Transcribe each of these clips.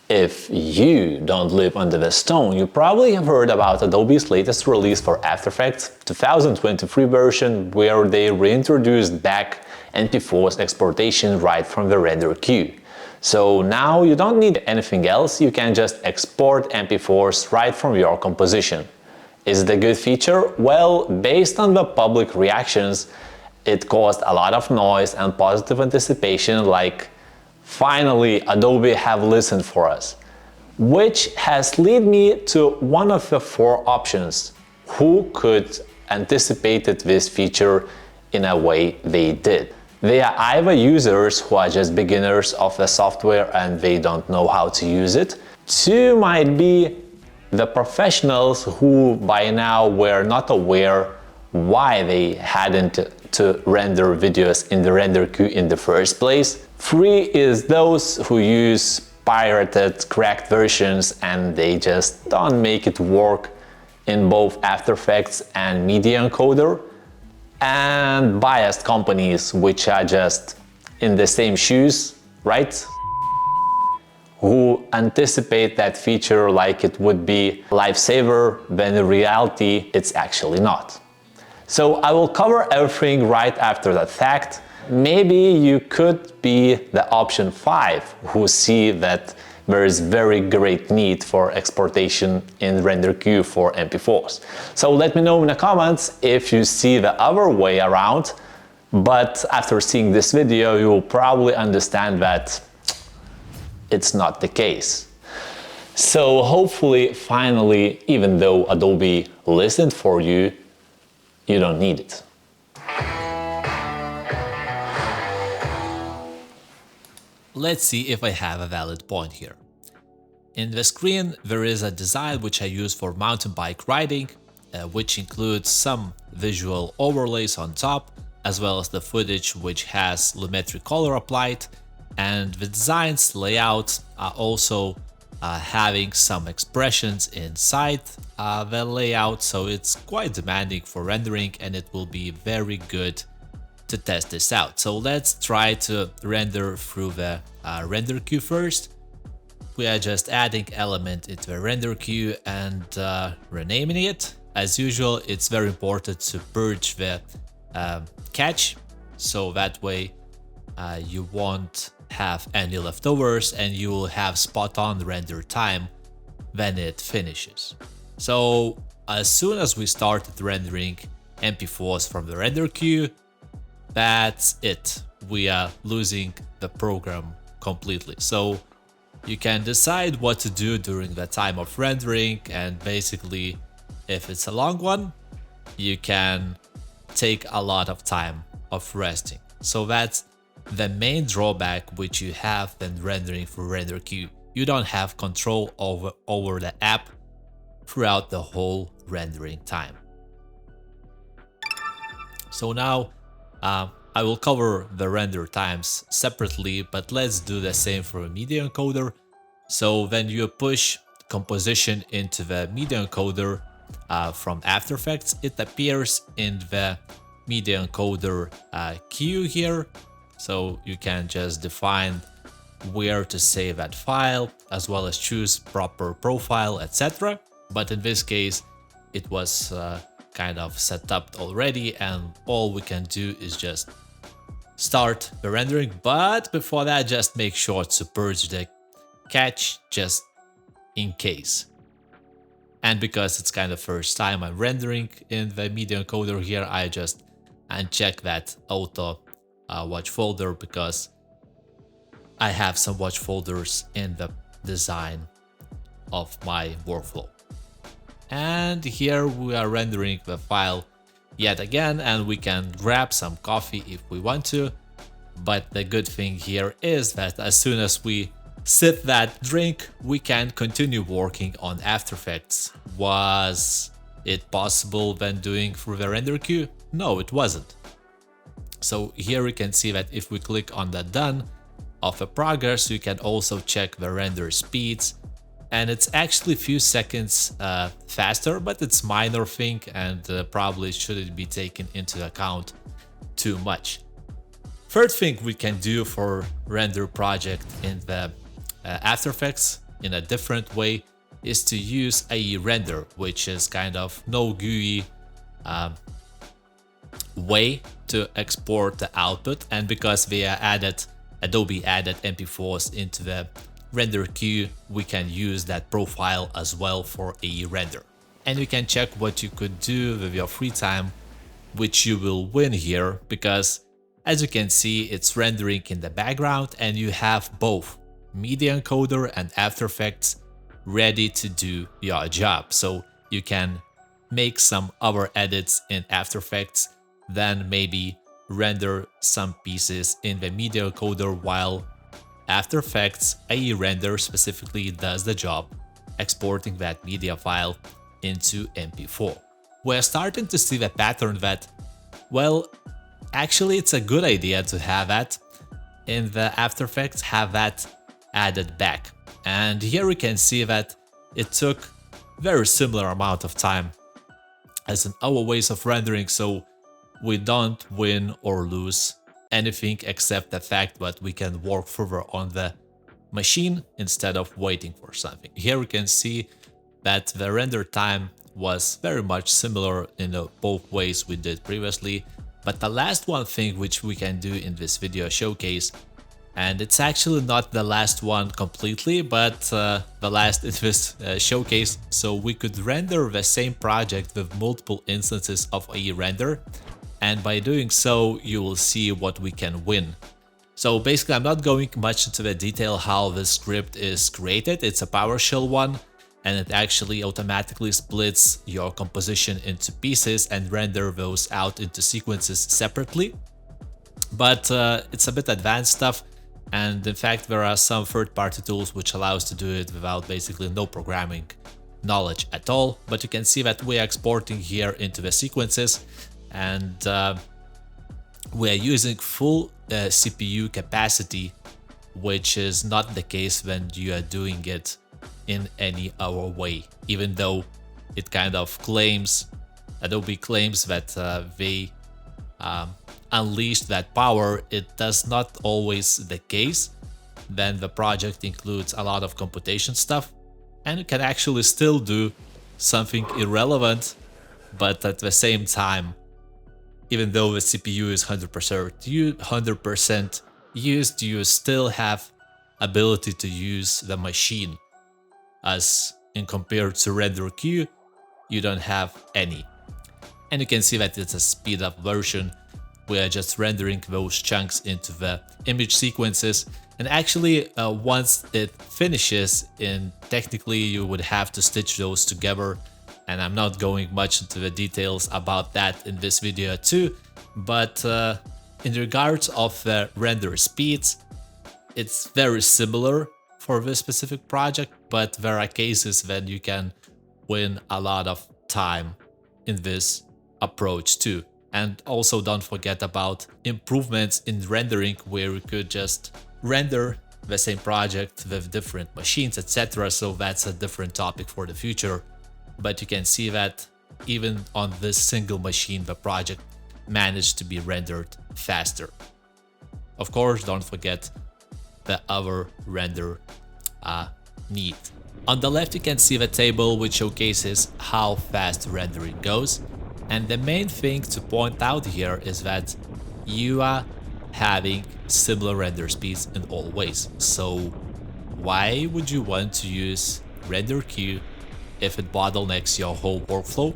If you don't live under the stone, you probably have heard about Adobe's latest release for After Effects 2023 version, where they reintroduced back MP4's exportation right from the render queue. So now you don't need anything else, you can just export MP4s right from your composition. Is it a good feature? Well, based on the public reactions, it caused a lot of noise and positive anticipation, like, finally Adobe have listened for us. Which has led me to one of the four options. Who could anticipated this feature in a way they did? They are either users who are just beginners of the software and they don't know how to use it. Two might be the professionals who by now were not aware why they hadn't to render videos in the render queue in the first place. Three is those who use pirated, cracked versions and they just don't make it work in both After Effects and Media Encoder. And biased companies which are just in the same shoes, right? Who anticipate that feature like it would be a lifesaver, when in reality it's actually not. So I will cover everything right after that fact. Maybe you could be the option 5 who see that there is very great need for exportation in render queue for MP4s. So let me know in the comments if you see the other way around, but after seeing this video you will probably understand that it's not the case. So hopefully, finally, even though Adobe listened for you, you don't need it. Let's see if I have a valid point here. In the screen there is a design which I use for mountain bike riding, which includes some visual overlays on top, as well as the footage which has lumetri color applied, and the design's layout are also having some expressions inside the layout, so it's quite demanding for rendering and it will be very good to test this out. So let's try to render through the render queue first. We are just adding element into the render queue and renaming it. As usual, it's very important to purge the cache, so that way you won't have any leftovers and you will have spot on render time when it finishes. So as soon as we started rendering MP4s from the render queue, that's it. We are losing the program completely. So you can decide what to do during the time of rendering, and basically if it's a long one, you can take a lot of time of resting. So that's the main drawback which you have when rendering for render queue. You don't have control over the app throughout the whole rendering time. So now I will cover the render times separately, but let's do the same for a Media Encoder. So when you push composition into the Media Encoder from After Effects, it appears in the Media Encoder queue here. So you can just define where to save that file, as well as choose proper profile, etc. But in this case, it was kind of set up already, and all we can do is just start the rendering. But before that, just make sure to purge the cache just in case. And because it's kind of first time I'm rendering in the Media Encoder here, I just uncheck that auto watch folder, because I have some watch folders in the design of my workflow. And here we are rendering the file yet again, and we can grab some coffee if we want to. But the good thing here is that as soon as we sip that drink, we can continue working on After Effects. Was it possible when doing through the render queue? No, it wasn't. So here we can see that if we click on the done of the progress, you can also check the render speeds, and it's actually a few seconds faster, but it's minor thing and probably shouldn't be taken into account too much. Third thing we can do for render project in the After Effects in a different way is to use a render, which is kind of no GUI way to export the output. And because we Adobe added MP4s into the render queue, we can use that profile as well for a render. And you can check what you could do with your free time, which you will win here, because as you can see, it's rendering in the background and you have both Media Encoder and After Effects ready to do your job. So you can make some other edits in After Effects, then maybe render some pieces in the Media Encoder while After Effects AE Render specifically does the job exporting that media file into MP4. We're starting to see the pattern that, well, actually it's a good idea to have that in the After Effects, have that added back. And here we can see that it took very similar amount of time as in our ways of rendering, so we don't win or lose anything except the fact that we can work further on the machine instead of waiting for something. Here we can see that the render time was very much similar in both ways we did previously. But the last one thing which we can do in this video showcase, and it's actually not the last one completely, but the last in this showcase, so we could render the same project with multiple instances of a render, and by doing so you will see what we can win. So basically I'm not going much into the detail how this script is created. It's a PowerShell one, and it actually automatically splits your composition into pieces and render those out into sequences separately. But it's a bit advanced stuff, and in fact there are some third-party tools which allow us to do it without basically no programming knowledge at all. But you can see that we are exporting here into the sequences, and we are using full CPU capacity, which is not the case when you are doing it in any other way, even though it kind of claims, Adobe claims that they unleashed that power. It does not always the case. Then the project includes a lot of computation stuff, and you can actually still do something irrelevant, but at the same time, even though the CPU is 100% used, you still have ability to use the machine, as in compared to render queue, you don't have any. And you can see that it's a speed up version. We are just rendering those chunks into the image sequences, and actually once it finishes, technically you would have to stitch those together, and I'm not going much into the details about that in this video too. But in regards of the render speeds, it's very similar for this specific project, but there are cases when you can win a lot of time in this approach too. And also don't forget about improvements in rendering, where you could just render the same project with different machines, etc. So that's a different topic for the future. But you can see that even on this single machine, the project managed to be rendered faster. Of course, don't forget the other render need. On the left you can see the table which showcases how fast rendering goes, and the main thing to point out here is that you are having similar render speeds in all ways. So why would you want to use render queue if it bottlenecks your whole workflow?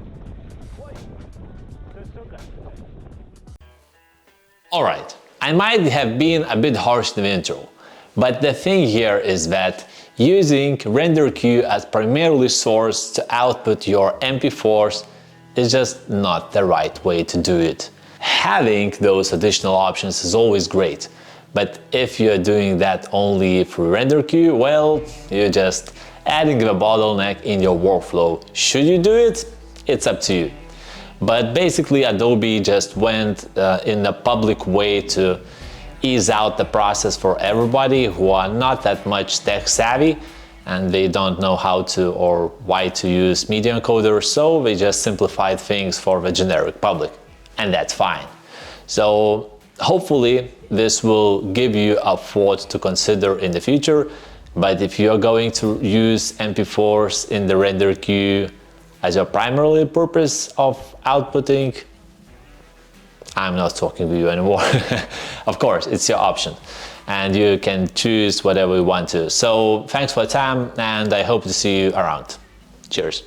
Alright, I might have been a bit harsh in the intro, but the thing here is that using render queue as primarily source to output your MP4s is just not the right way to do it. Having those additional options is always great, but if you're doing that only through render queue, well, you're just adding the bottleneck in your workflow. Should you do it? It's up to you. But basically Adobe just went in a public way to ease out the process for everybody who are not that much tech savvy and they don't know how to or why to use Media Encoder, so they just simplified things for the generic public, and that's fine. So hopefully this will give you a thought to consider in the future, But if you're going to use MP4s in the render queue as your primary purpose of outputting, I'm not talking with you anymore. Of course, it's your option and you can choose whatever you want to. So thanks for the time and I hope to see you around. Cheers.